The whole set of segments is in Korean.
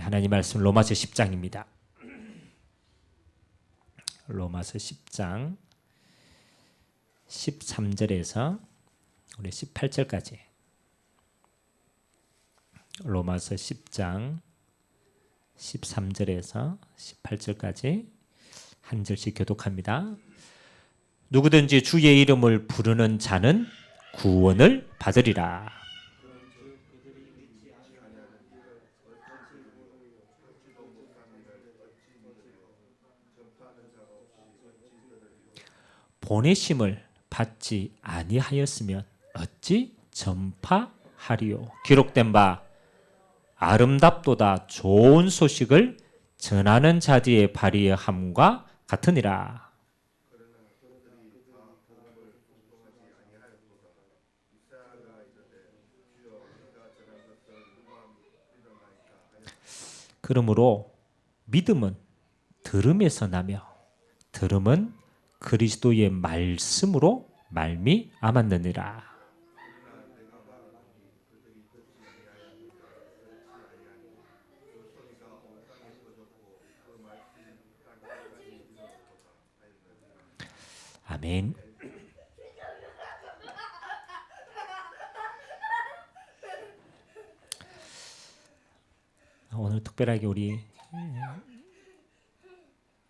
하나님 말씀 로마서 10장입니다. 로마서 10장 13절에서 우리 18절까지 로마서 10장 13절에서 18절까지 한 절씩 교독합니다. 누구든지 주의 이름을 부르는 자는 구원을 받으리라. 보내심을 받지 아니하였으면 어찌 전파하리요. 기록된 바 아름답도다 좋은 소식을 전하는 자들의 발의함과 같으니라. 그러므로 믿음은 들음에서 나며 들음은 그리스도의 말씀으로 말미암았느니라. 아멘. 오늘 특별하게 우리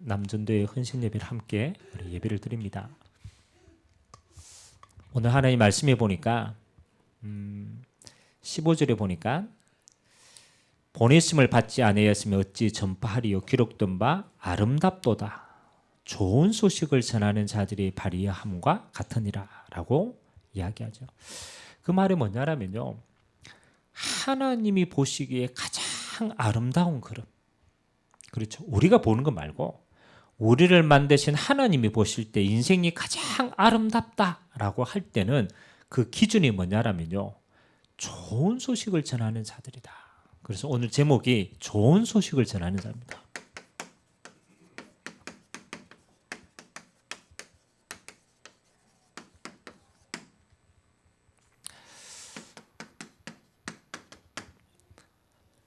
남전도의 헌신 예배를 함께 우리 예배를 드립니다. 오늘 하나님 말씀에 보니까 15절에 보니까 보내심을 받지 아니하였으면 어찌 전파하리요. 기록된 바 아름답도다 좋은 소식을 전하는 자들이 발의함과 같으니라 라고 이야기하죠. 그 말이 뭐냐면요, 하나님이 보시기에 가장 아름다운 그릇, 그렇죠, 우리가 보는 거 말고 우리를 만드신 하나님이 보실 때 인생이 가장 아름답다라고 할 때는 그 기준이 뭐냐면요, 좋은 소식을 전하는 자들이다. 그래서 오늘 제목이 좋은 소식을 전하는 자입니다.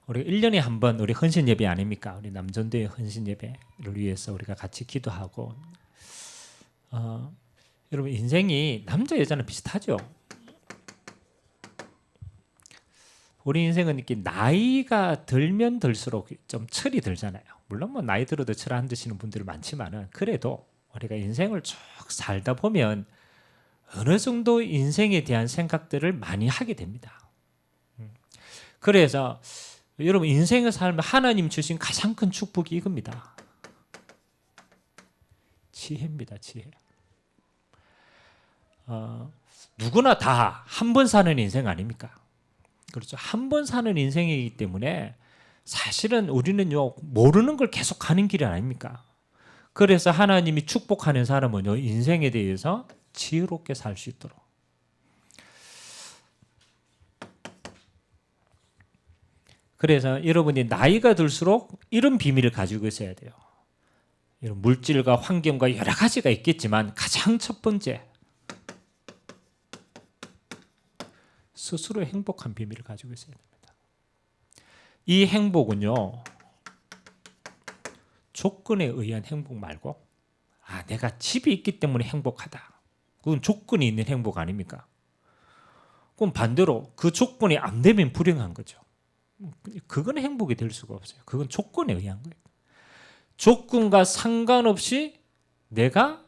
우리 1년에 한 번 우리 헌신 예배 아닙니까? 우리 남전도의 헌신 예배를 위해서 우리가 같이 기도하고, 여러분 인생이 남자 여자는 비슷하죠. 우리 인생은 이렇게 나이가 들면 들수록 좀 철이 들잖아요. 물론 뭐 나이 들어도 철 안 드시는 분들 많지만은 그래도 우리가 인생을 쭉 살다 보면 어느 정도 인생에 대한 생각들을 많이 하게 됩니다. 그래서 여러분 인생을 살면 하나님 주신 가장 큰 축복이 이겁니다. 지혜입니다. 지혜. 누구나 다 한 번 사는 인생 아닙니까? 그렇죠. 한 번 사는 인생이기 때문에 사실은 우리는요, 모르는 걸 계속 가는 길이 아닙니까? 그래서 하나님이 축복하는 사람은요, 인생에 대해서 지혜롭게 살 수 있도록. 그래서 여러분이 나이가 들수록 이런 비밀을 가지고 있어야 돼요. 이런 물질과 환경과 여러 가지가 있겠지만 가장 첫 번째, 스스로 행복한 비밀을 가지고 있어야 됩니다. 이 행복은요, 조건에 의한 행복 말고, 내가 집이 있기 때문에 행복하다, 그건 조건이 있는 행복 아닙니까? 그럼 반대로 그 조건이 안 되면 불행한 거죠. 그건 행복이 될 수가 없어요. 그건 조건에 의한 거예요. 조건과 상관없이 내가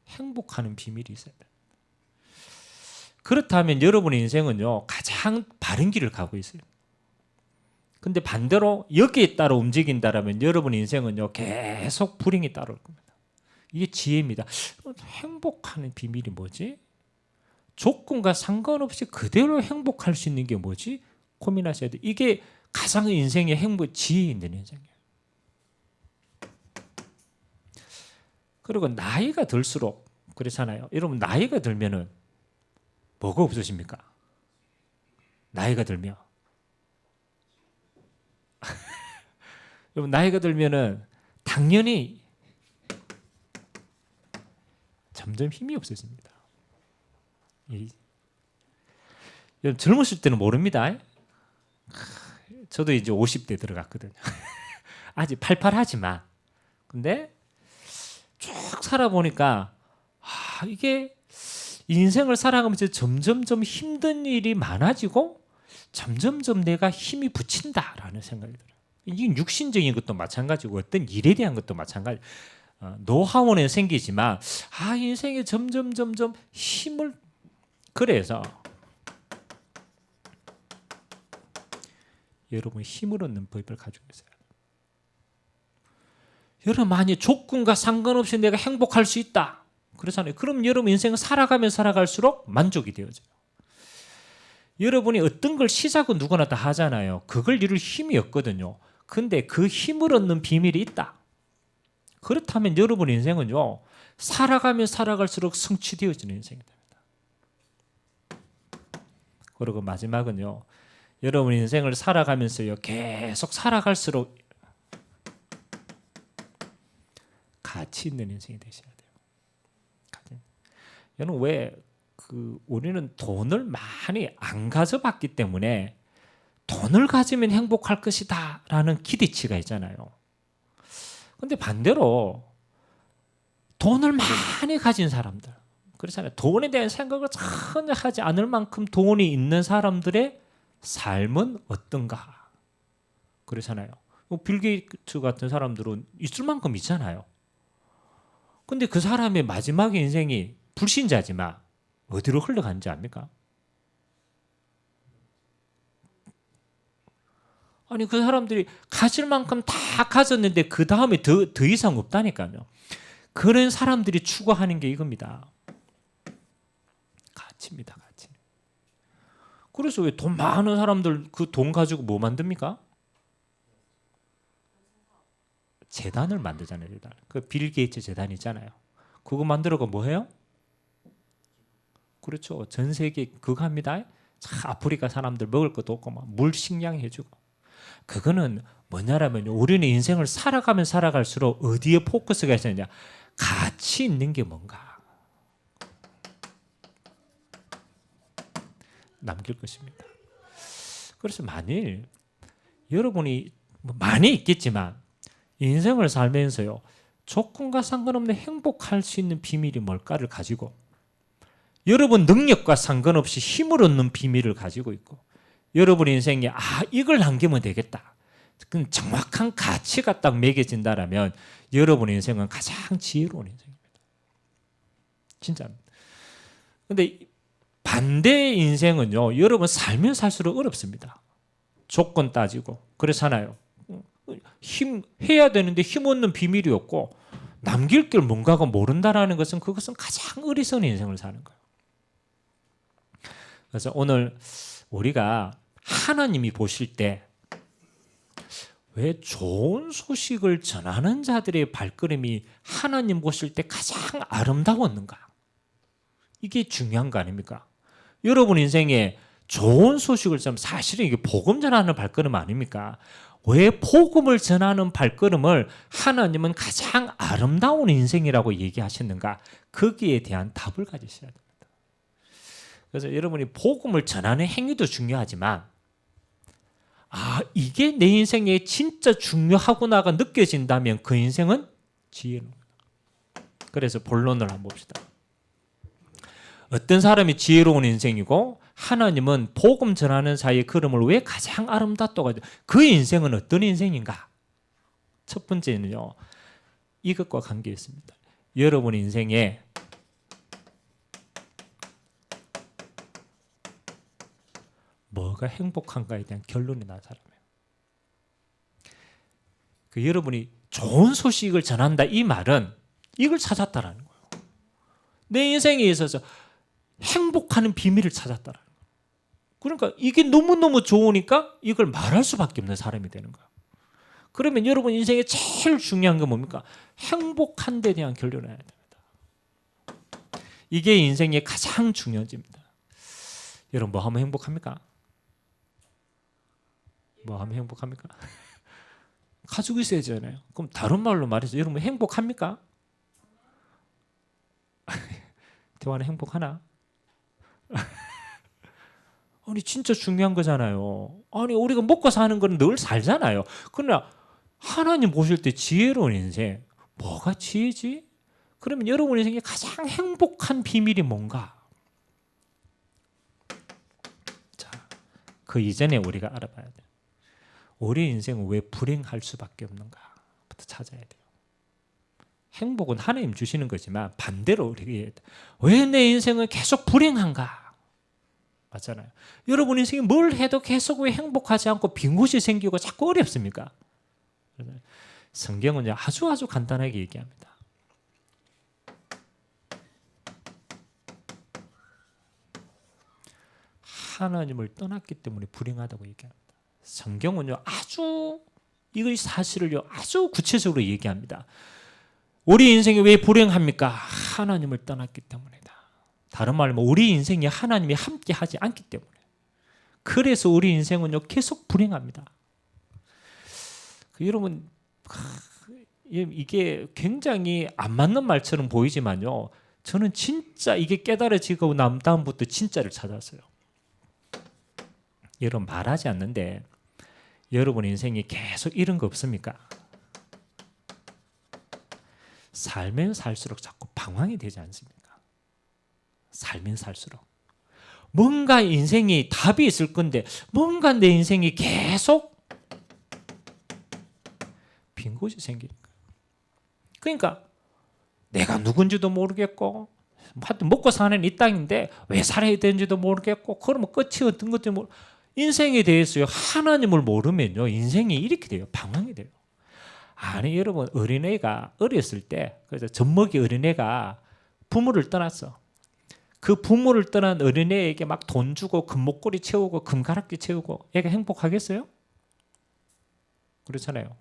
행복하는 비밀이 있어야 돼요. 그렇다면 여러분의 인생은요, 가장 바른 길을 가고 있어요. 근데 반대로 여기에 따라 움직인다라면 여러분의 인생은요, 계속 불행이 따라올 겁니다. 이게 지혜입니다. 행복하는 비밀이 뭐지? 조건과 상관없이 그대로 행복할 수 있는 게 뭐지? 고민하셔야 돼요. 이게 가장 인생의 행복, 지혜 있는 인생이에요. 그리고 나이가 들수록 그렇잖아요. 여러분 나이가 들면은 뭐가 없어집니까? 나이가 들면 여러분 나이가 들면은 당연히 점점 힘이 없어집니다. 여러분 젊었을 때는 모릅니다. 저도 이제 50대 들어갔거든요. 아직 팔팔하지만. 근데 쭉 살아보니까 이게 인생을 살아가면서 점점점 힘든 일이 많아지고 점점점 내가 힘이 붙인다라는 생각이 들어요. 이게 육신적인 것도 마찬가지고 어떤 일에 대한 것도 마찬가지. 노하우는 생기지만 인생에 점점 힘을 그래서 여러분 힘을 얻는 법을 가지고 있어요. 여러분 만약 조건과 상관없이 내가 행복할 수 있다. 그렇잖아요. 그럼 여러분 인생은 살아가면 살아갈수록 만족이 되어져요. 여러분이 어떤 걸 시작은 누구나 다 하잖아요. 그걸 이룰 힘이 없거든요. 근데 그 힘을 얻는 비밀이 있다. 그렇다면 여러분 인생은요. 살아가면 살아갈수록 성취되어지는 인생이 됩니다. 그리고 마지막은요. 여러분 인생을 살아가면서요. 계속 살아갈수록 가치 있는 인생이 되셔야 돼요. 여러분 왜 우리는 돈을 많이 안 가져봤기 때문에 돈을 가지면 행복할 것이다 라는 기대치가 있잖아요. 근데 반대로 돈을 많이 가진 사람들 그렇잖아요. 돈에 대한 생각을 전혀 하지 않을 만큼 돈이 있는 사람들의 삶은 어떤가 그렇잖아요. 빌 게이츠 같은 사람들은 있을 만큼 있잖아요. 근데 그 사람의 마지막 인생이 불신자지만 어디로 흘러간지 압니까? 아니 그 사람들이 가질 만큼 다 가졌는데 그 다음에 더 이상 없다니까요. 그런 사람들이 추구하는 게 이겁니다. 가치입니다. 가치. 그래서 왜 돈 많은 사람들 그 돈 가지고 뭐 만듭니까? 재단을 만들잖아요. 재단. 그 빌 게이츠 재단 있잖아요. 그거 만들어가 뭐 해요? 그렇죠. 전 세계 그거 합니다. 아프리카 사람들 먹을 것도 없고 막 물 식량 해주고. 그거는 뭐냐라면 우리는 인생을 살아가면 살아갈수록 어디에 포커스가 있느냐. 가치 있는 게 뭔가. 남길 것입니다. 그래서 만일 여러분이 많이 있겠지만 인생을 살면서요. 조건과 상관없는 행복할 수 있는 비밀이 뭘까를 가지고 여러분 능력과 상관없이 힘을 얻는 비밀을 가지고 있고 여러분 인생에 이걸 남기면 되겠다. 그 정확한 가치가 딱 매겨진다라면 여러분 인생은 가장 지혜로운 인생입니다. 진짜입니다. 근데 반대의 인생은요. 여러분 살면 살수록 어렵습니다. 조건 따지고 그렇잖아요. 힘 해야 되는데 힘 얻는 비밀이 없고 남길 길 뭔가가 모른다라는 것은 그것은 가장 어리석은 인생을 사는 거예요. 그래서 오늘 우리가 하나님이 보실 때 왜 좋은 소식을 전하는 자들의 발걸음이 하나님 보실 때 가장 아름다웠는가? 이게 중요한 거 아닙니까? 여러분 인생에 좋은 소식을 전하면 사실은 이게 복음 전하는 발걸음 아닙니까? 왜 복음을 전하는 발걸음을 하나님은 가장 아름다운 인생이라고 얘기하셨는가? 거기에 대한 답을 가지셔야 됩니다. 그래서 여러분이 복음을 전하는 행위도 중요하지만 이게 내 인생에 진짜 중요하구나가 느껴진다면 그 인생은 지혜로운 거예요. 그래서 본론을 한번 봅시다. 어떤 사람이 지혜로운 인생이고 하나님은 복음 전하는 자의 걸음을 왜 가장 아름답다고 그 인생은 어떤 인생인가? 첫 번째는요. 이것과 관계 있습니다. 여러분 인생에 뭐가 행복한가에 대한 결론이 난 사람이에요. 여러분이 좋은 소식을 전한다 이 말은 이걸 찾았다라는 거예요. 내 인생에 있어서 행복하는 비밀을 찾았다라는 거예요. 그러니까 이게 너무너무 좋으니까 이걸 말할 수밖에 없는 사람이 되는 거예요. 그러면 여러분 인생에 제일 중요한 건 뭡니까? 행복한 데 대한 결론을 해야 됩니다. 이게 인생의 가장 중요합니다. 여러분 뭐 하면 행복합니까? 뭐 하면 행복합니까? 가지고 있어야 되잖아요. 그럼 다른 말로 말해서 여러분 행복합니까? 대화는 행복하나? 아니 진짜 중요한 거잖아요. 아니 우리가 먹고 사는 건 늘 살잖아요. 그러나 하나님 보실 때 지혜로운 인생, 뭐가 지혜지? 그러면 여러분 인생에 가장 행복한 비밀이 뭔가? 자, 그 이전에 우리가 알아봐야 돼요. 우리 인생은 왜 불행할 수밖에 없는가부터 찾아야 돼요. 행복은 하나님 주시는 거지만 반대로 우리가 왜 내 인생은 계속 불행한가? 맞잖아요. 여러분 인생이 뭘 해도 계속 왜 행복하지 않고 빈 곳이 생기고 자꾸 어렵습니까? 성경은 아주 간단하게 얘기합니다. 하나님을 떠났기 때문에 불행하다고 얘기합니다. 성경은요 이거 사실을요 아주 구체적으로 얘기합니다. 우리 인생이 왜 불행합니까? 하나님을 떠났기 때문이다. 다른 말로 우리 인생이 하나님이 함께하지 않기 때문에. 그래서 우리 인생은요 계속 불행합니다. 여러분 이게 굉장히 안 맞는 말처럼 보이지만요, 저는 진짜 이게 깨달아지고 난 다음부터 진짜를 찾았어요. 여러분 말하지 않는데 여러분 인생이 계속 이런 거 없습니까? 살면 살수록 자꾸 방황이 되지 않습니까? 살면 살수록 뭔가 인생이 답이 있을 건데 뭔가 내 인생이 계속 빈 곳이 생기는 거예요. 그러니까 내가 누군지도 모르겠고 하여튼 먹고 사는 이 땅인데 왜 살아야 되는지도 모르겠고 그러면 끝이 어떤 건지 인생에 대해서요 하나님을 모르면요 인생이 이렇게 돼요. 방황이 돼요. 아니 여러분 어린애가 어렸을 때 그래서 젖먹이 어린애가 부모를 떠났어. 그 부모를 떠난 어린애에게 막 돈 주고 금목걸이 채우고 금가락지 채우고 애가 행복하겠어요? 그렇잖아요.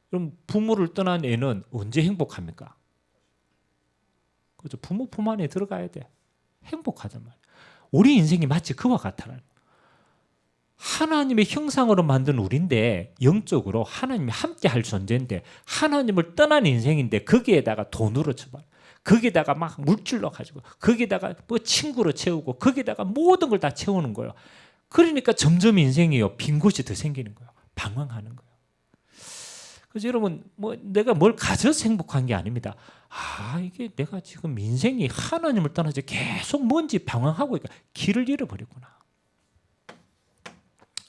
그럼 부모를 떠난 애는 언제 행복합니까? 그렇죠. 부모 품 안에 들어가야 돼. 행복하단 말이에요. 우리 인생이 마치 그와 같다는 하나님의 형상으로 만든 우리인데 영적으로 하나님이 함께할 존재인데 하나님을 떠난 인생인데 거기에다가 돈으로 쳐봐. 거기에다가 막 물질로 가지고 거기에다가 뭐 친구로 채우고 거기에다가 모든 걸 다 채우는 거예요. 그러니까 점점 인생이요 빈 곳이 더 생기는 거예요. 방황하는 거예요. 그래서 여러분 뭐 내가 뭘 가져서 행복한 게 아닙니다. 이게 내가 지금 인생이 하나님을 떠나서 계속 뭔지 방황하고 있고 길을 잃어버렸구나.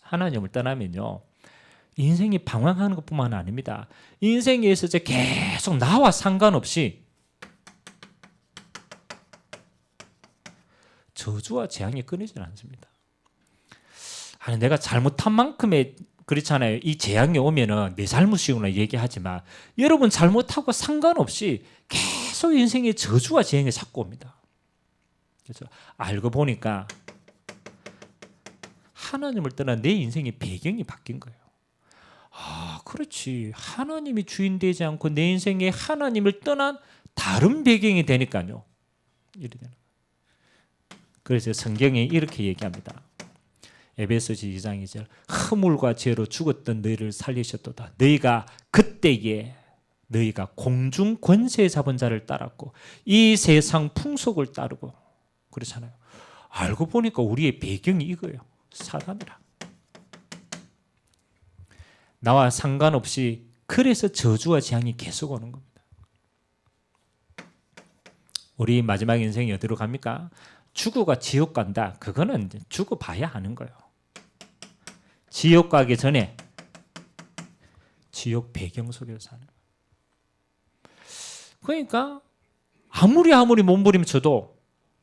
하나님을 떠나면요 인생이 방황하는 것뿐만 아닙니다. 인생에서 이제 계속 나와 상관없이 저주와 재앙이 끊이지 않습니다. 내가 잘못한 만큼의 그렇잖아요. 이 재앙이 오면은 내 잘못이구나 얘기하지만 여러분 잘못하고 상관없이 계속 인생의 저주와 재앙이 자꾸 옵니다. 그렇죠? 알고 보니까 하나님을 떠난 내 인생의 배경이 바뀐 거예요. 그렇지. 하나님이 주인 되지 않고 내 인생에 하나님을 떠난 다른 배경이 되니까요. 이렇게 되는 거예요. 그래서 성경이 이렇게 얘기합니다. 에베소서 2장 2절 허물과 죄로 죽었던 너희를 살리셨도다. 너희가 그때에 너희가 공중 권세 잡은 자를 따랐고 이 세상 풍속을 따르고 그렇잖아요. 알고 보니까 우리의 배경이 이거예요. 사단이라. 나와 상관없이 그래서 저주와 재앙이 계속 오는 겁니다. 우리 마지막 인생이 어디로 갑니까? 죽어가 지옥 간다. 그거는 죽어봐야 하는 거예요. 지옥 가기 전에 지옥 배경 속에서 사는 거예요. 그러니까 아무리 몸부림 쳐도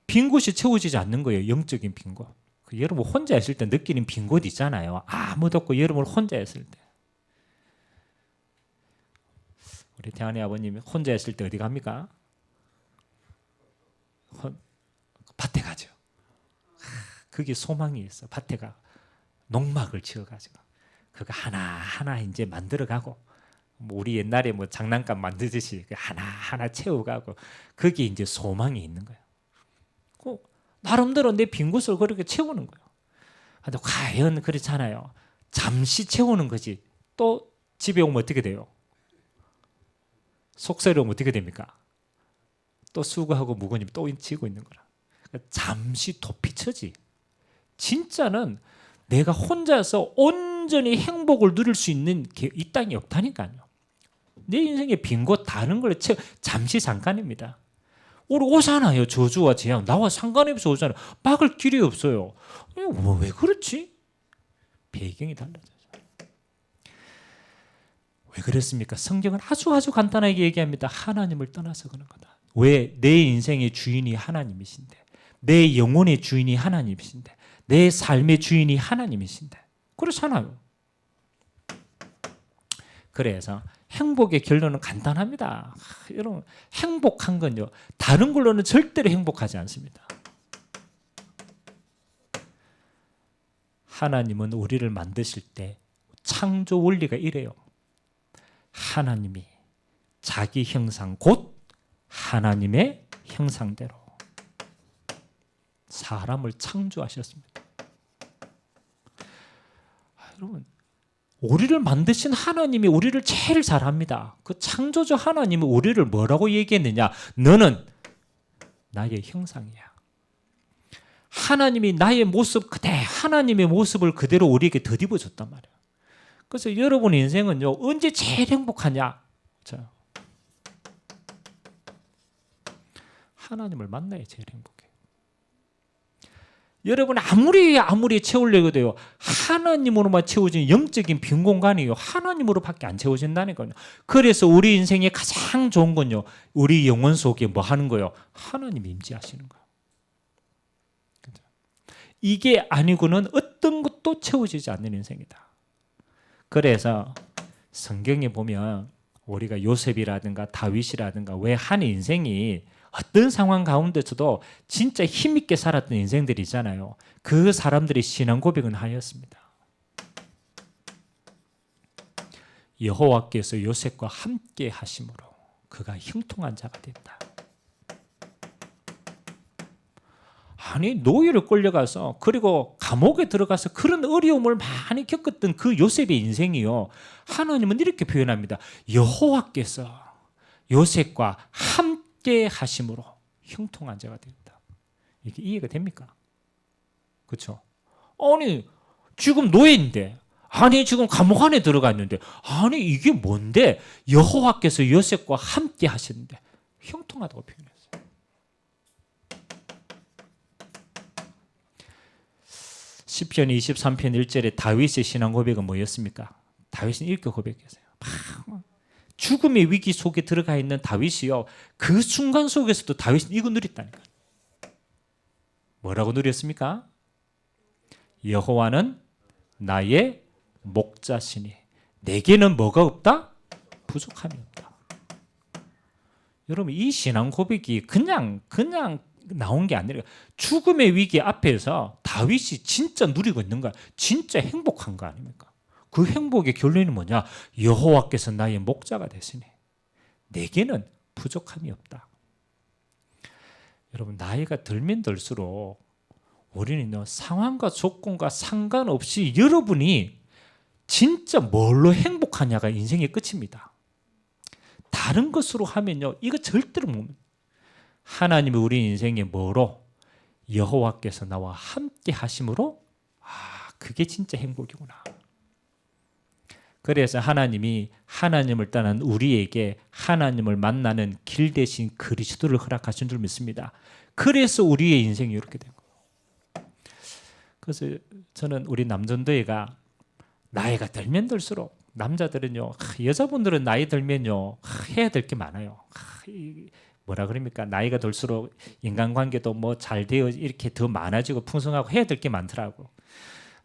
빈 곳이 채워지지 않는 거예요. 영적인 빈 곳. 여러분 혼자 있을 때 느끼는 빈 곳 있잖아요. 아무도 없고 여러분 혼자 있을 때. 우리 태안이 아버님이 혼자 있을 때 어디 갑니까? 밭에 가죠. 그게 소망이 있어. 밭에 가 농막을 지어가지고 그거 하나 이제 만들어가고 우리 옛날에 뭐 장난감 만들듯이 하나 채워가고 그게 이제 소망이 있는 거예요. 나름대로 내 빈 곳을 그렇게 채우는 거예요. 근데 과연 그렇잖아요. 잠시 채우는 거지. 또 집에 오면 어떻게 돼요? 속세로 오면 어떻게 됩니까? 또 수고하고 무거우니 또 지고 있는 거라. 잠시 도피처지. 진짜는 내가 혼자서 온전히 행복을 누릴 수 있는 이 땅이 없다니까요. 내 인생에 빈 곳 다른 걸 잠시 잠깐입니다. 우리 오잖아요. 저주와 재앙. 나와 상관없이 오잖아요. 막을 길이 없어요. 왜 그렇지? 배경이 달라져요. 왜 그렇습니까? 성경은 아주 간단하게 얘기합니다. 하나님을 떠나서 그런 거다. 왜? 내 인생의 주인이 하나님이신데, 내 영혼의 주인이 하나님이신데, 내 삶의 주인이 하나님이신데, 그렇잖아요. 그래서 행복의 결론은 간단합니다. 여러분, 행복한 건요, 다른 걸로는 절대로 행복하지 않습니다. 하나님은 우리를 만드실 때 창조 원리가 이래요. 하나님이 자기 형상 곧 하나님의 형상대로 사람을 창조하셨습니다. 여러분, 우리를 만드신 하나님이 우리를 제일 잘합니다. 그 창조주 하나님이 우리를 뭐라고 얘기했느냐? 너는 나의 형상이야. 하나님이 나의 모습 하나님의 모습을 그대로 우리에게 덧입어 줬단 말이에요. 그래서 여러분 인생은요, 언제 제일 행복하냐? 자, 하나님을 만나야 제일 행복해요. 여러분 아무리 채우려고 해도 하나님으로만 채워진 영적인 빈 공간이요, 하나님으로밖에 안 채워진다니까요. 그래서 우리 인생에 가장 좋은 건요, 우리 영혼 속에 뭐 하는 거예요? 하나님이 임재하시는 거예요. 이게 아니고는 어떤 것도 채워지지 않는 인생이다. 그래서 성경에 보면 우리가 요셉이라든가 다윗이라든가 왜 한 인생이 어떤 상황 가운데서도 진짜 힘있게 살았던 인생들이 있잖아요. 그 사람들이 신앙 고백은 하였습니다. 여호와께서 요셉과 함께 하심으로 그가 형통한 자가 됐다. 아니, 노예를 끌려가서 그리고 감옥에 들어가서 그런 어려움을 많이 겪었던 그 요셉의 인생이요, 하나님은 이렇게 표현합니다. 여호와께서 요셉과 함께 하심으로 형통한 자가 된다. 이게 이해가 됩니까? 그렇죠? 아니, 지금 노예인데, 아니 지금 감옥 안에 들어가 있는데, 아니 이게 뭔데 여호와께서 요셉과 함께 하시는데 형통하다고 표현해요. 시편 23편 1절에 다윗의 신앙 고백은 뭐였습니까? 다윗은 이렇게 고백했어요. 죽음의 위기 속에 들어가 있는 다윗이요, 그 순간 속에서도 다윗은 이거 누렸다니까요. 뭐라고 누렸습니까? 여호와는 나의 목자시니 내게는 뭐가 없다? 부족함이 없다. 여러분, 이 신앙 고백이 그냥 나온 게 아니라 죽음의 위기 앞에서 다윗이 진짜 누리고 있는 거야. 진짜 행복한 거 아닙니까? 그 행복의 결론이 뭐냐? 여호와께서 나의 목자가 되시니 내게는 부족함이 없다. 여러분, 나이가 들면 들수록 우리는 상황과 조건과 상관없이 여러분이 진짜 뭘로 행복하냐가 인생의 끝입니다. 다른 것으로 하면요, 이거 절대로 못. 하나님이 우리 인생에 뭐로? 여호와께서 나와 함께 하심으로, 그게 진짜 행복이구나. 그래서 하나님이 하나님을 떠난 우리에게 하나님을 만나는 길 대신 그리스도를 허락하신 줄 믿습니다. 그래서 우리의 인생이 이렇게 된 거예요. 그래서 저는 우리 남전도회가 나이가 들면 들수록, 남자들은요, 여자분들은 나이 들면요 해야 될 게 많아요. 뭐라 그럽니까? 나이가 들수록 인간관계도 뭐 잘 되어 이렇게 더 많아지고 풍성하고 해야 될 게 많더라고.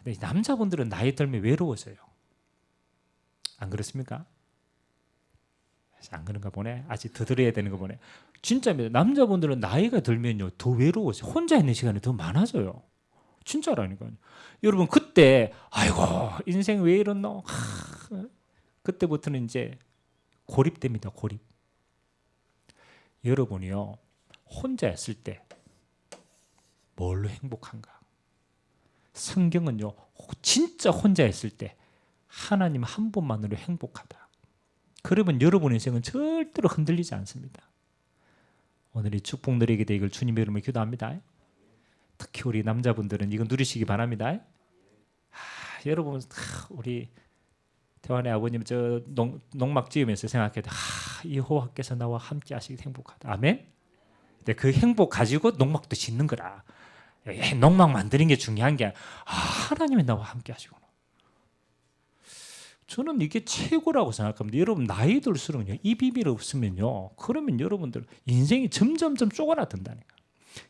근데 남자분들은 나이 들면 외로워져요. 안 그렇습니까? 안 그런가 보네. 아직 더 들어야 되는 거 보네. 진짜입니다. 남자분들은 나이가 들면요 더 외로워져요. 혼자 있는 시간이 더 많아져요. 진짜라니까요. 여러분, 그때 아이고 인생 왜 이러노? 그때부터는 이제 고립됩니다. 고립. 여러분이요, 혼자 있을 때 뭘로 행복한가? 성경은요, 진짜 혼자 있을 때 하나님 한 분만으로 행복하다. 그러면 여러분의 인생은 절대로 흔들리지 않습니다. 오늘 이 축복 누리게 되기를 주님의 이름으로 기도합니다. 특히 우리 남자분들은 이거 누리시기 바랍니다. 여러분, 우리 태환의 아버님 저 농막 지으면서 생각해도 여호와께서 나와 함께 하시기 행복하다. 아멘. 근데 그 행복 가지고 농막도 짓는 거라. 농막 만드는 게 중요한 게 하나님이 나와 함께 하시구나. 저는 이게 최고라고 생각합니다. 여러분 나이 들수록요, 이 비밀 없으면요, 그러면 여러분들 인생이 점점점 쪼그라든다니까.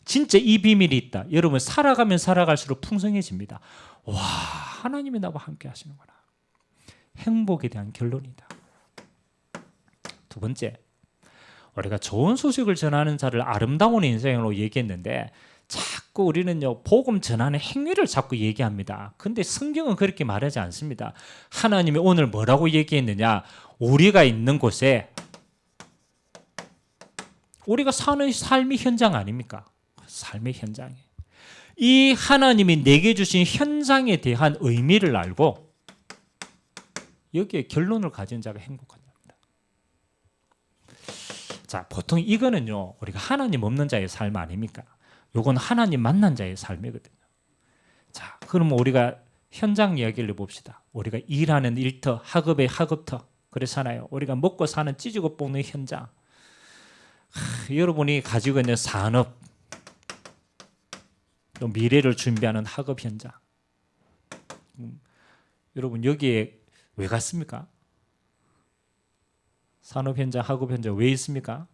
진짜 이 비밀이 있다. 여러분 살아가면 살아갈수록 풍성해집니다. 와, 하나님이 나와 함께 하시는구나. 행복에 대한 결론이다. 두 번째, 우리가 좋은 소식을 전하는 자를 아름다운 인생으로 얘기했는데 자꾸 우리는요, 복음 전하는 행위를 자꾸 얘기합니다. 근데 성경은 그렇게 말하지 않습니다. 하나님이 오늘 뭐라고 얘기했느냐? 우리가 있는 곳에 우리가 사는 삶의 현장 아닙니까? 삶의 현장에 이 하나님이 내게 주신 현장에 대한 의미를 알고 여기에 결론을 가진 자가 행복한 자입니다. 자, 보통 이거는요, 우리가 하나님 없는 자의 삶 아닙니까? 요건 하나님 만난 자의 삶이거든요. 자, 그러면 우리가 현장 이야기를 해봅시다. 우리가 일하는 일터, 학업의 학업터, 그렇잖아요. 우리가 먹고 사는 찌지고 볶는 현장. 여러분이 가지고 있는 산업, 또 미래를 준비하는 학업 현장. 여러분 여기에 왜 갔습니까? 산업 현장, 학업 현장 왜 있습니까?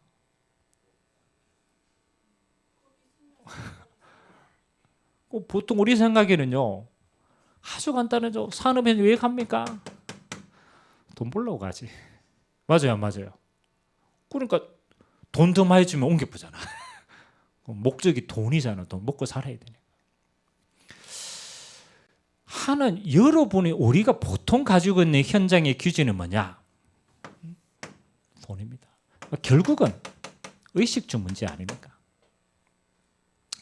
보통 우리 생각에는요, 아주 간단하죠. 산업 현장 왜 갑니까? 돈 벌려고 가지. 맞아요, 맞아요. 그러니까 돈 더 많이 주면 옮겨보잖아. 목적이 돈이잖아. 돈 먹고 살아야 되니까. 여러분이 우리가 보통 가지고 있는 현장의 기준은 뭐냐? 돈입니다. 결국은 의식주 문제 아닙니까?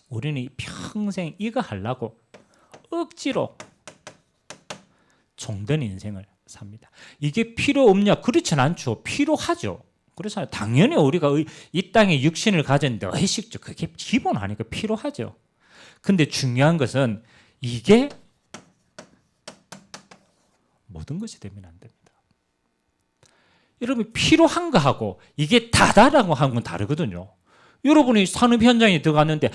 우리는 평생 이거 하려고 억지로 종된 인생을 삽니다. 이게 필요 없냐? 그렇진 않죠. 필요하죠. 그래서 당연히 우리가 이 땅에 육신을 가졌는데 의식주 그게 기본 아니까 필요하죠. 근데 중요한 것은 이게 모든 것이 되면 안 됩니다. 여러분 필요한 거하고 이게 다다라고 하는 건 다르거든요. 여러분이 산업 현장에 들어갔는데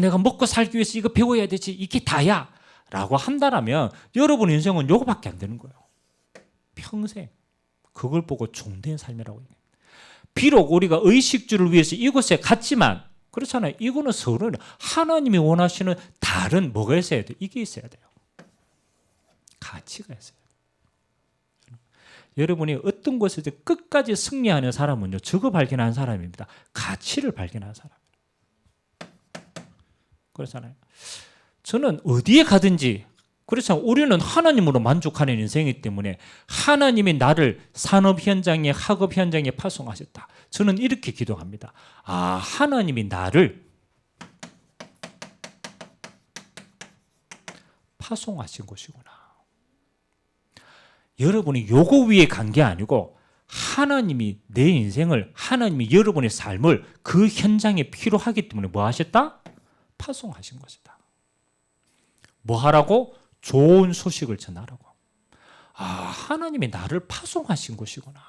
내가 먹고 살기 위해서 이거 배워야 되지, 이게 다야 라고 한다면 여러분 인생은 요거밖에 안 되는 거예요. 평생 그걸 보고 종된 삶이라고 얘기해요. 비록 우리가 의식주를 위해서 이곳에 갔지만 그렇잖아요. 이거는 서로 하나님이 원하시는 다른 뭐가 있어야 돼요? 이게 있어야 돼요. 가치가 있어야 돼요. 여러분이 어떤 곳에서 끝까지 승리하는 사람은요, 저거 발견한 사람입니다. 가치를 발견한 사람. 그렇잖아요. 저는 어디에 가든지 그렇잖아요. 우리는 하나님으로 만족하는 인생이기 때문에 하나님이 나를 산업 현장에, 학업 현장에 파송하셨다. 저는 이렇게 기도합니다. 하나님이 나를 파송하신 곳이구나. 여러분이 요거 위에 간 게 아니고 하나님이 내 인생을, 하나님이 여러분의 삶을 그 현장에 필요하기 때문에 뭐 하셨다? 파송하신 것이다. 뭐 하라고? 좋은 소식을 전하라고. 하나님이 나를 파송하신 것이구나.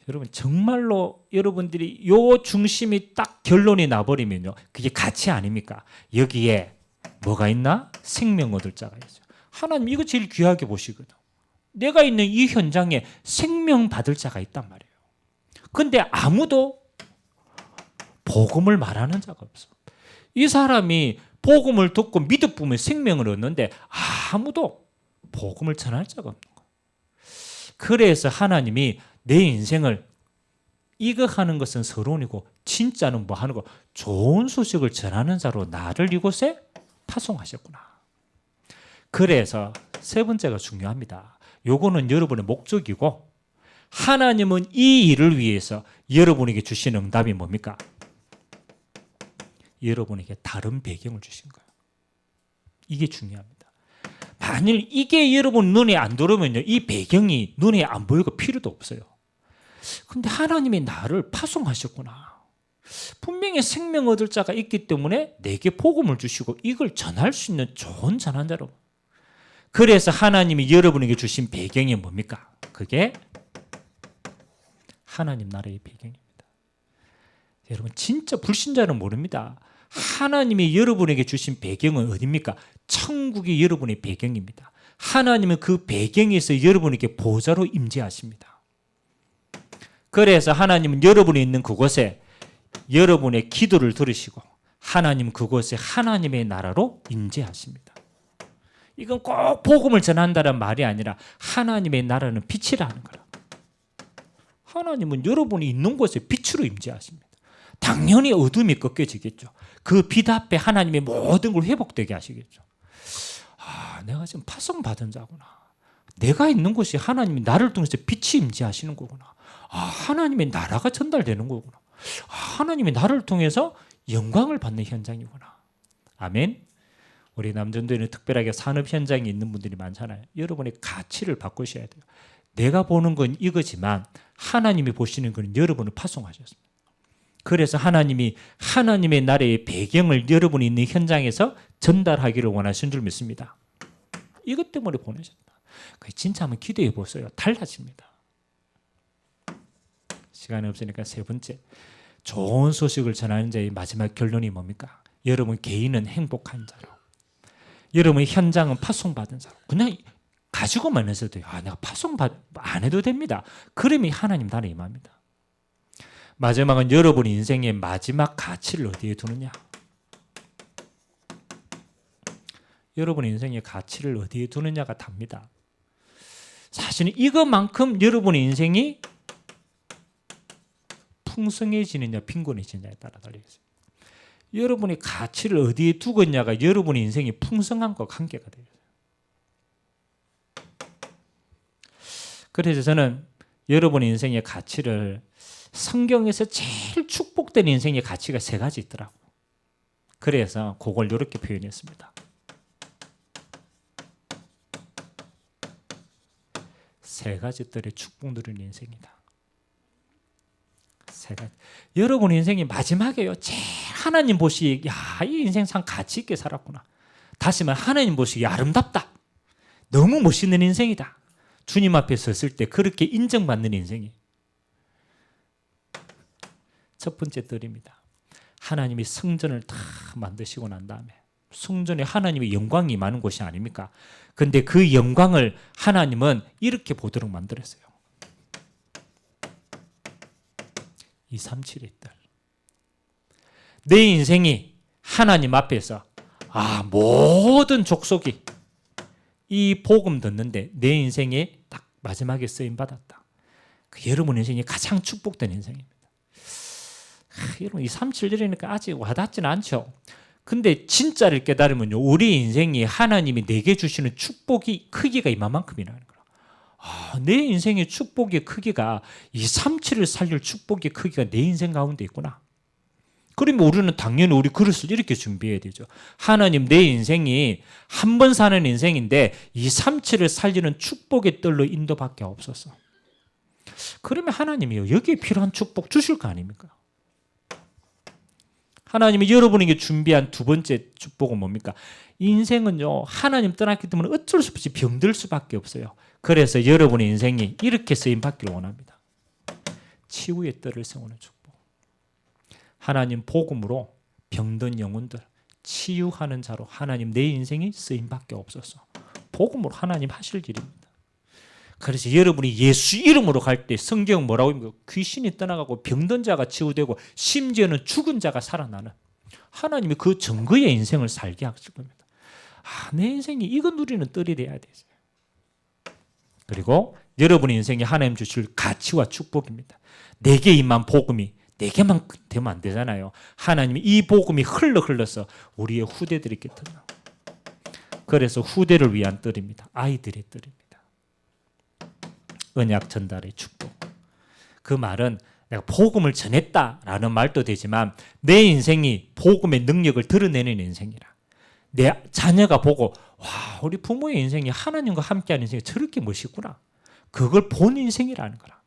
여러분 정말로 여러분들이 요 중심이 딱 결론이 나버리면요, 그게 가치 아닙니까? 여기에 뭐가 있나? 생명 얻을 자가 있어요. 하나님 이거 제일 귀하게 보시거든. 내가 있는 이 현장에 생명 받을 자가 있단 말이에요. 근데 아무도 복음을 말하는 자가 없어. 이 사람이 복음을 듣고 믿어보면 생명을 얻는데 아무도 복음을 전할 자가 없는 거예요. 그래서 하나님이 내 인생을 이거 하는 것은 서론이고 진짜는 뭐 하는 거? 좋은 소식을 전하는 자로 나를 이곳에 파송하셨구나. 그래서 세 번째가 중요합니다. 요거는 여러분의 목적이고 하나님은 이 일을 위해서 여러분에게 주신 응답이 뭡니까? 여러분에게 다른 배경을 주신 거예요. 이게 중요합니다. 만일 이게 여러분 눈에 안 들어오면요, 이 배경이 눈에 안 보이고 필요도 없어요. 근데 하나님이 나를 파송하셨구나. 분명히 생명 얻을 자가 있기 때문에 내게 복음을 주시고 이걸 전할 수 있는 좋은 전환자로. 그래서 하나님이 여러분에게 주신 배경이 뭡니까? 그게 하나님 나라의 배경입니다. 여러분 진짜 불신자는 모릅니다. 하나님이 여러분에게 주신 배경은 어디입니까? 천국이 여러분의 배경입니다. 하나님은 그 배경에서 여러분에게 보좌로 임재하십니다. 그래서 하나님은 여러분이 있는 그곳에 여러분의 기도를 들으시고 하나님 그곳에 하나님의 나라로 임재하십니다. 이건 꼭 복음을 전한다는 말이 아니라 하나님의 나라는 빛이라는 거라. 하나님은 여러분이 있는 곳에 빛으로 임재하십니다. 당연히 어둠이 꺾여지겠죠. 그 빛 앞에 하나님의 모든 걸 회복되게 하시겠죠. 내가 지금 파송받은 자구나. 내가 있는 곳이 하나님이 나를 통해서 빛이 임재하시는 거구나. 하나님의 나라가 전달되는 거구나. 하나님이 나를 통해서 영광을 받는 현장이구나. 아멘. 우리 남전도에는 특별하게 산업 현장에 있는 분들이 많잖아요. 여러분의 가치를 바꾸셔야 돼요. 내가 보는 건 이거지만 하나님이 보시는 건 여러분을 파송하셨습니다. 그래서 하나님이 하나님의 나라의 배경을 여러분이 있는 현장에서 전달하기를 원하신 줄 믿습니다. 이것 때문에 보내셨다. 진짜 한번 기도해 보세요. 달라집니다. 시간이 없으니까 세 번째, 좋은 소식을 전하는 자의 마지막 결론이 뭡니까? 여러분 개인은 행복한 자로, 여러분의 현장은 파송받은 자로. 그냥 가지고만 해도 돼요. 내가 파송받 안 해도 됩니다. 그러면 하나님 나라에 임합니다. 마지막은 여러분 인생의 마지막 가치를 어디에 두느냐. 여러분 인생의 가치를 어디에 두느냐가 답니다. 사실은 이것만큼 여러분의 인생이 풍성해지느냐 빈곤해지느냐에 따라 달려있어요. 여러분의 가치를 어디에 두겠냐가 여러분의 인생이 풍성함과 관계가 돼요. 그래서 저는 여러분의 인생의 가치를 성경에서 제일 축복된 인생의 가치가 세 가지 있더라고요. 그래서 그걸 이렇게 표현했습니다. 세 가지 뜰의 축복 누리는 인생이다. 세 가지. 여러분 인생이 마지막에요. 제일 하나님 보시기에 이 인생 참 가치 있게 살았구나. 다시 말해 하나님 보시기에 아름답다. 너무 멋있는 인생이다. 주님 앞에 섰을 때 그렇게 인정받는 인생이. 첫 번째 뜰입니다. 하나님이 성전을 다 만드시고 난 다음에 성전에 하나님의 영광이 임하는 곳이 아닙니까? 근데 그 영광을 하나님은 이렇게 보도록 만들었어요. 237의 뜰. 내 인생이 하나님 앞에서 모든 족속이 이 복음 듣는데 내 인생에 딱 마지막에 쓰임받았다. 여러분 인생이 가장 축복된 인생입니다. 여러분 237이니까 아직 와닿지는 않죠. 근데 진짜를 깨달으면요, 우리 인생이 하나님이 내게 주시는 축복이 크기가 이만큼이라는 거야. 내 인생의 축복의 크기가 237을 살릴 축복의 크기가 내 인생 가운데 있구나. 그러면 우리는 당연히 우리 그릇을 이렇게 준비해야 되죠. 하나님, 내 인생이 한 번 사는 인생인데 237을 살리는 축복의 뜰로 인도밖에 없어서. 그러면 하나님이요, 여기에 필요한 축복 주실 거 아닙니까? 하나님이 여러분에게 준비한 두 번째 축복은 뭡니까? 인생은요, 하나님 떠났기 때문에 어쩔 수 없이 병들 수밖에 없어요. 그래서 여러분의 인생이 이렇게 쓰임받기를 원합니다. 치유의 뜰을 세우는 축복. 하나님 복음으로 병든 영혼들 치유하는 자로 하나님 내 인생이 쓰임받게 없어서 복음으로 하나님 하실 일입니다. 그래서 여러분이 예수 이름으로 갈 때 성경은 뭐라고 합니까? 귀신이 떠나가고 병든 자가 치유되고 심지어는 죽은 자가 살아나는 하나님이 그 증거의 인생을 살게 하실 겁니다. 내 인생이 이거 누리는 뜰이 돼야 되죠. 그리고 여러분의 인생이 하나님 주실 가치와 축복입니다. 내게 임한 복음이 내게만 되면 안 되잖아요. 하나님이 이 복음이 흘러서 우리의 후대들에게 터져. 그래서 후대를 위한 뜰입니다. 아이들의 뜰입니다. 언약 전달의 축복. 그 말은 내가 복음을 전했다라는 말도 되지만 내 인생이 복음의 능력을 드러내는 인생이라. 내 자녀가 보고 우리 부모의 인생이 하나님과 함께하는 인생이 저렇게 멋있구나. 그걸 본 인생이라는 거라.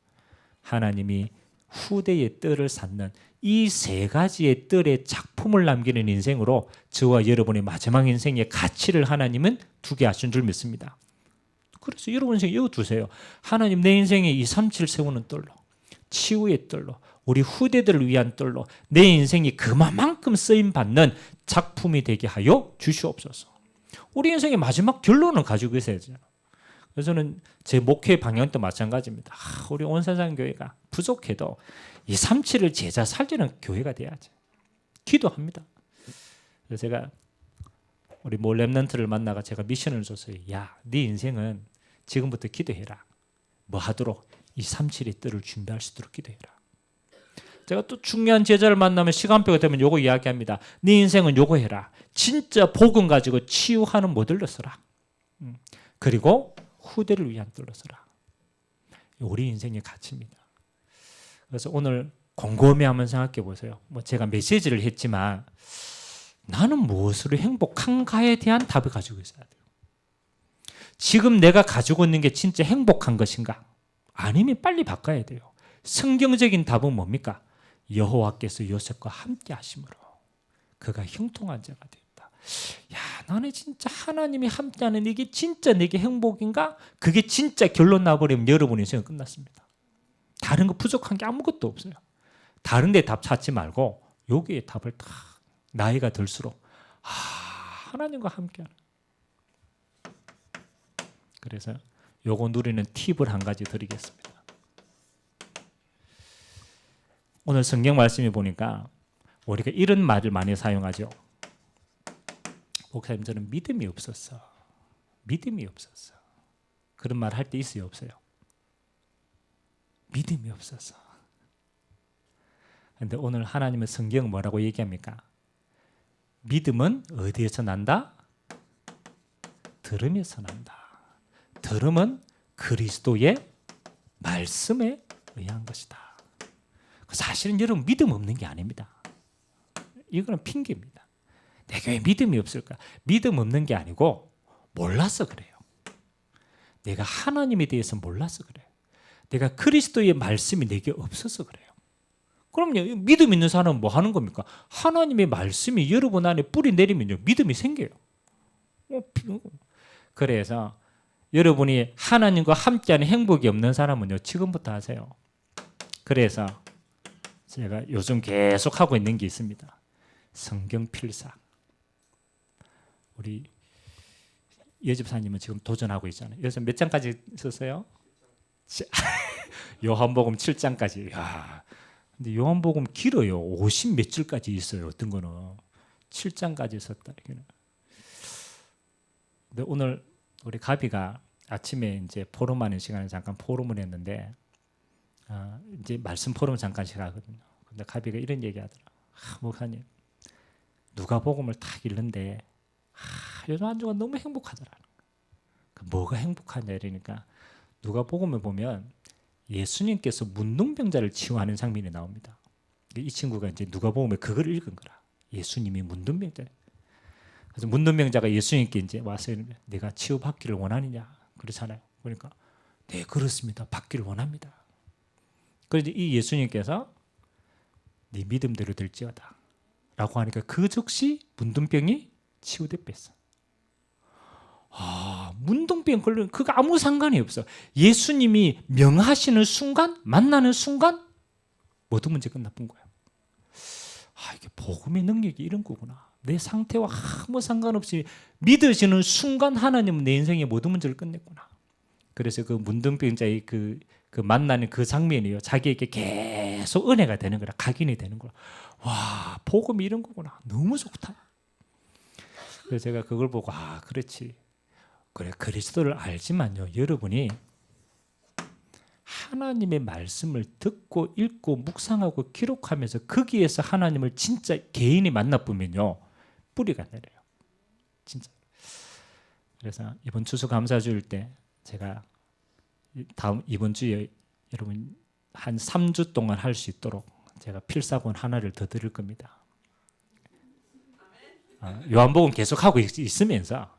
하나님이 후대의 뜰을 쌓는 이 세 가지의 뜰의 작품을 남기는 인생으로 저와 여러분의 마지막 인생의 가치를 하나님은 두게 하신 줄 믿습니다. 그래서 여러분 인생에 이어두세요. 하나님 내 인생에 237 세우는 뜰로, 치유의 뜰로, 우리 후대들을 위한 뜰로 내 인생이 그만큼 쓰임받는 작품이 되게 하여 주시옵소서. 우리 인생의 마지막 결론을 가지고 있어야죠. 그래서 저는 제 목회 방향도 마찬가지입니다. 우리 온세상교회가 부족해도 237을 제자 살리는 교회가 돼야지. 기도합니다. 그래서 제가 우리 모 렘넌트를 만나가 제가 미션을 줬어요. 야, 네 인생은 지금부터 기도해라. 뭐 하도록 237의 뜰을 준비할 수 있도록 기도해라. 제가 또 중요한 제자를 만나면 시간표가 되면 요거 이야기합니다. 네 인생은 요거 해라. 진짜 복음 가지고 치유하는 모델로 써라. 그리고 후대를 위한 뜰로 써라. 우리 인생의 가치입니다. 그래서 오늘 곰곰이 한번 생각해 보세요. 뭐 제가 메시지를 했지만 나는 무엇으로 행복한가에 대한 답을 가지고 있어야 돼요. 지금 내가 가지고 있는 게 진짜 행복한 것인가? 아니면 빨리 바꿔야 돼요. 성경적인 답은 뭡니까? 여호와께서 요셉과 함께 하심으로 그가 형통한 자가 되었다. 야, 나는 진짜 하나님이 함께하는 이게 진짜 내게 행복인가? 그게 진짜 결론 나버리면 여러분의 인생은 끝났습니다. 다른 거 부족한 게 아무것도 없어요. 다른 데 답 찾지 말고 여기에 답을 딱 나이가 들수록 하나님과 함께하는. 그래서 요거 누리는 팁을 한 가지 드리겠습니다. 오늘 성경 말씀에 보니까 우리가 이런 말을 많이 사용하죠. 목사님 저는 믿음이 없었어. 믿음이 없었어. 그런 말 할 때 있어요, 없어요? 믿음이 없었어. 그런데 오늘 하나님의 성경은 뭐라고 얘기합니까? 믿음은 어디에서 난다? 들음에서 난다. 들음은 그리스도의 말씀에 의한 것이다. 사실은 여러분 믿음 없는 게 아닙니다. 이거는 핑계입니다. 내가 왜 믿음이 없을까? 믿음 없는 게 아니고 몰라서 그래요. 내가 하나님에 대해서 몰라서 그래요. 내가 그리스도의 말씀이 내게 없어서 그래요. 그럼요. 믿음 있는 사람은 뭐 하는 겁니까? 하나님의 말씀이 여러분 안에 뿌리 내리면요. 믿음이 생겨요. 그래서 여러분이 하나님과 함께하는 행복이 없는 사람은요. 지금부터 하세요. 그래서 제가 요즘 계속 하고 있는 게 있습니다. 성경 필사. 우리 여집사님은 지금 도전하고 있잖아요. 요즘 몇 장까지 썼어요? 요한복음 7장까지. 야, 근데 요한복음 길어요. 50 몇 줄까지 있어요. 어떤 거는 7장까지 썼다. 이거는. 근데 오늘 우리 가비가 아침에 이제 포럼하는 시간에 잠깐 포럼을 했는데 이제 말씀 포럼 잠깐씩 하거든요. 근데 가비가 이런 얘기하더라. 목사님, 누가복음을 딱 읽는데 요즘 한 주간 너무 행복하더라. 뭐가 행복하냐 이러니까 누가복음을 보면 예수님께서 문둥병자를 치유하는 장면이 나옵니다. 이 친구가 이제 누가복음에 그걸 읽은 거라. 예수님이 문둥병자. 그래서 문둥병자가 예수님께 이제 와서 내가 치유받기를 원하느냐 그렇잖아요. 그러니까 네 그렇습니다. 받기를 원합니다. 그래서 이 예수님께서 네 믿음대로 될지어다 라고 하니까 그 즉시 문둥병이 치유됐어. 문둥병 걸리는 그거 아무 상관이 없어. 예수님이 명하시는 순간, 만나는 순간 모든 문제 끝나쁜 거야. 이게 복음의 능력이 이런 거구나. 내 상태와 아무 상관없이 믿어지는 순간 하나님은 내 인생의 모든 문제를 끝냈구나. 그래서 그 문둥병자의 그 만나는 그 장면이요. 자기에게 계속 은혜가 되는 거라. 각인이 되는 거라. 와, 복음이 이런 거구나. 너무 좋다. 그래서 제가 그걸 보고 그렇지. 그래 그리스도를 알지만요. 여러분이 하나님의 말씀을 듣고 읽고 묵상하고 기록하면서 거기에서 하나님을 진짜 개인이 만나보면요. 뿌리가 내려요. 진짜. 그래서 이번 추수감사주일 때 제가 이번 주에 여러분 한 3주 동안 할 수 있도록 제가 필사본 하나를 더 드릴 겁니다. 요한복음 계속 하고 있으면서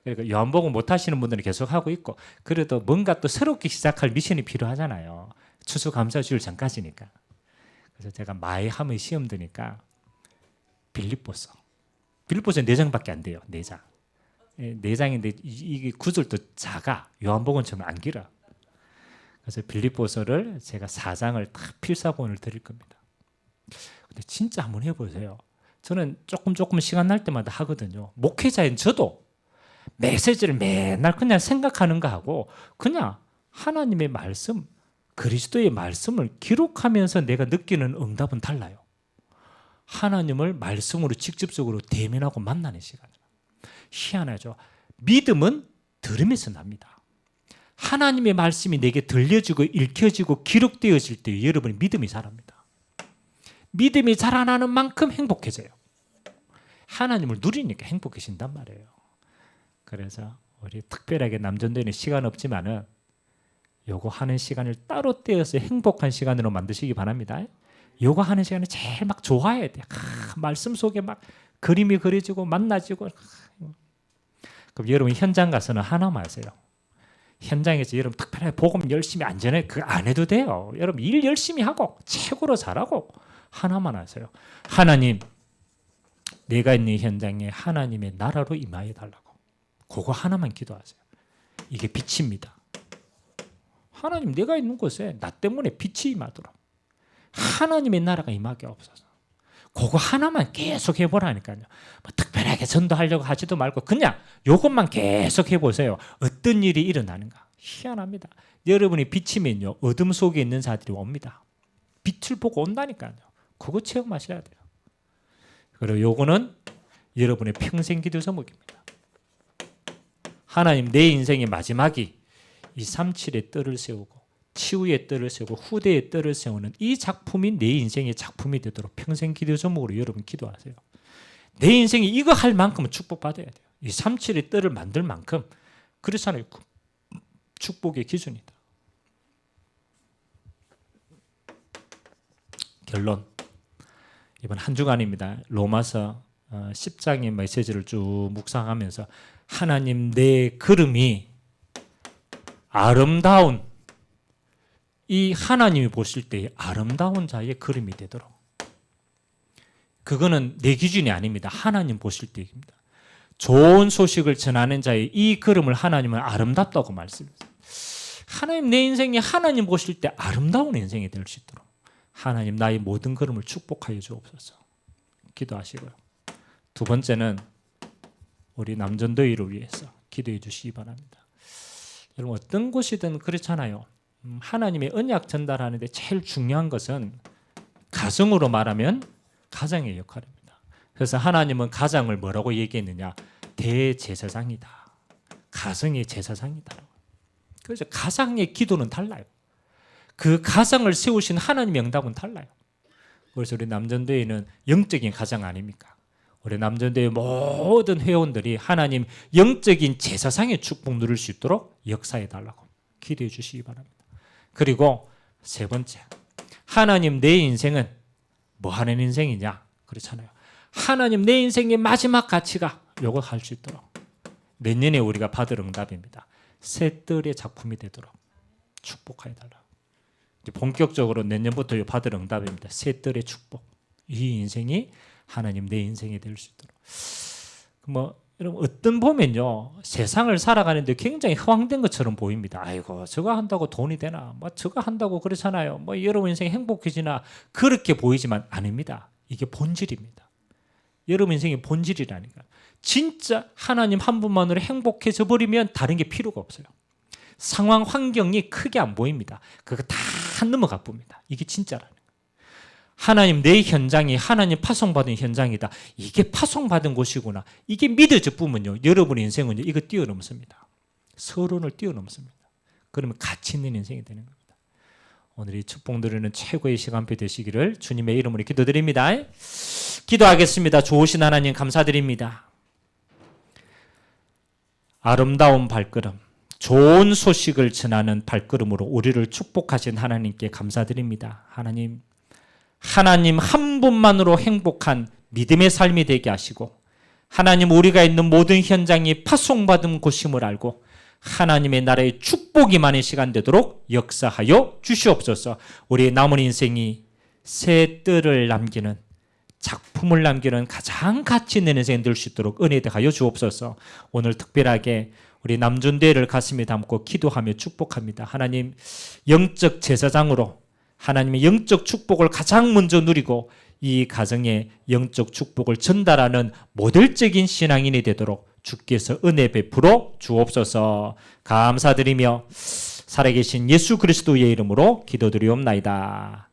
그러니까 요한복음 못 하시는 분들은 계속 하고 있고 그래도 뭔가 또 새롭게 시작할 미션이 필요하잖아요. 추수감사주일 전까지니까. 그래서 제가 마이함의 시험 드니까 빌립보서 4장밖에 안 돼요. 4장. 4장인데 이게 구절도 작아. 요한복음처럼 안 길어. 그래서 빌립보서를 제가 4장을 다 필사본을 드릴 겁니다. 근데 진짜 한번 해보세요. 저는 조금 시간 날 때마다 하거든요. 목회자인 저도 메시지를 맨날 그냥 생각하는 거 하고 그냥 하나님의 말씀, 그리스도의 말씀을 기록하면서 내가 느끼는 응답은 달라요. 하나님을 말씀으로 직접적으로 대면하고 만나는 시간이에요. 희한하죠. 믿음은 들으면서 납니다. 하나님의 말씀이 내게 들려지고 읽혀지고 기록되어질 때 여러분이 믿음이 자랍니다. 믿음이 자라나는 만큼 행복해져요. 하나님을 누리니까 행복해진단 말이에요. 그래서 우리 특별하게 남전도에는 시간 없지만은 요거 하는 시간을 따로 떼어서 행복한 시간으로 만드시기 바랍니다. 요거 하는 시간을 제일 막 좋아해야 돼. 말씀 속에 막 그림이 그려지고 만나지고. 그럼 여러분 현장 가서는 하나만 하세요. 현장에서 여러분 특별하게 복음 열심히 안전하게 그거 안 해도 돼요. 여러분 일 열심히 하고 최고로 잘하고 하나만 하세요. 하나님, 내가 있는 현장에 하나님의 나라로 임하여 달라고. 그거 하나만 기도하세요. 이게 빛입니다. 하나님, 내가 있는 곳에 나 때문에 빛이 임하도록 하나님의 나라가 임하게 없어서 그거 하나만 계속 해보라니까요. 뭐 특별하게 전도하려고 하지도 말고 그냥 이것만 계속 해보세요. 어떤 일이 일어나는가. 희한합니다. 여러분이 비치면요 어둠 속에 있는 자들이 옵니다. 빛을 보고 온다니까요. 그거 체험하셔야 돼요. 그리고 요거는 여러분의 평생 기도 제목입니다. 하나님, 내 인생의 마지막이 이 37의 뜰을 세우고 치유의 뜰을 세우고 후대의 뜰을 세우는 이 작품이 내 인생의 작품이 되도록 평생 기도 제목으로 여러분 기도하세요. 내 인생이 이거 할 만큼은 축복받아야 돼요. 이 37의 뜰을 만들 만큼 그렇잖아요. 축복의 기준이다. 결론. 이번 한 주간입니다. 로마서 10장의 메시지를 쭉 묵상하면서 하나님, 내 걸음이 아름다운 이 하나님이 보실 때 아름다운 자의 걸음이 되도록. 그거는 내 기준이 아닙니다. 하나님 보실 때입니다. 좋은 소식을 전하는 자의 이 걸음을 하나님은 아름답다고 말씀하세요. 하나님, 내 인생이 하나님 보실 때 아름다운 인생이 될 수 있도록 하나님, 나의 모든 걸음을 축복하여 주옵소서. 기도하시고요. 두 번째는 우리 남전도의를 위해서 기도해 주시기 바랍니다. 여러분 어떤 곳이든 그렇잖아요. 하나님의 언약 전달하는데 제일 중요한 것은 가정으로 말하면 가장의 역할입니다. 그래서 하나님은 가장을 뭐라고 얘기했느냐? 대제사장이다. 가정의 제사장이다. 그래서 가장의 기도는 달라요. 그 가장을 세우신 하나님의 응답은 달라요. 그래서 우리 남전도회는 영적인 가장 아닙니까? 우리 남전도회 모든 회원들이 하나님 영적인 제사상의 축복 누릴 수 있도록 역사해 달라고 기도해 주시기 바랍니다. 그리고 세 번째, 하나님, 내 인생은 뭐 하는 인생이냐? 그렇잖아요. 하나님, 내 인생의 마지막 가치가 요거 할 수 있도록 내년에 우리가 받을 응답입니다. 새 뜰의 작품이 되도록 축복하여 달라고. 본격적으로 내년부터 받을 응답입니다. 새 뜰의 축복. 이 인생이 하나님, 내 인생이 될 수 있도록. 여러분 어떤 보면요 세상을 살아가는데 굉장히 허황된 것처럼 보입니다. 아이고 저거 한다고 돈이 되나? 저거 한다고 그렇잖아요. 여러분 인생이 행복해지나? 그렇게 보이지만 아닙니다. 이게 본질입니다. 여러분 인생의 본질이라니까. 진짜 하나님 한 분만으로 행복해져 버리면 다른 게 필요가 없어요. 상황 환경이 크게 안 보입니다. 그거 다 넘어가 봅니다. 이게 진짜라는 거예요. 하나님, 내 현장이 하나님 파송받은 현장이다. 이게 파송받은 곳이구나. 이게 믿어져 보면요 여러분의 인생은 이거 뛰어넘습니다. 서론을 뛰어넘습니다. 그러면 가치 있는 인생이 되는 겁니다. 오늘 이 축복 누리는 최고의 시간표 되시기를 주님의 이름으로 기도드립니다. 기도하겠습니다. 좋으신 하나님 감사드립니다. 아름다운 발걸음, 좋은 소식을 전하는 발걸음으로 우리를 축복하신 하나님께 감사드립니다. 하나님 한 분만으로 행복한 믿음의 삶이 되게 하시고 하나님, 우리가 있는 모든 현장이 파송받은 곳임을 알고 하나님의 나라의 축복이 많은 시간 되도록 역사하여 주시옵소서. 우리의 남은 인생이 새 뜰을 남기는, 작품을 남기는 가장 가치 있는 인생 될 수 있도록 은혜 하여 주옵소서. 오늘 특별하게 우리 남준대를 가슴에 담고 기도하며 축복합니다. 하나님, 영적 제사장으로 하나님의 영적 축복을 가장 먼저 누리고 이 가정에 영적 축복을 전달하는 모델적인 신앙인이 되도록 주께서 은혜 베풀어 주옵소서. 감사드리며 살아계신 예수 그리스도의 이름으로 기도드리옵나이다.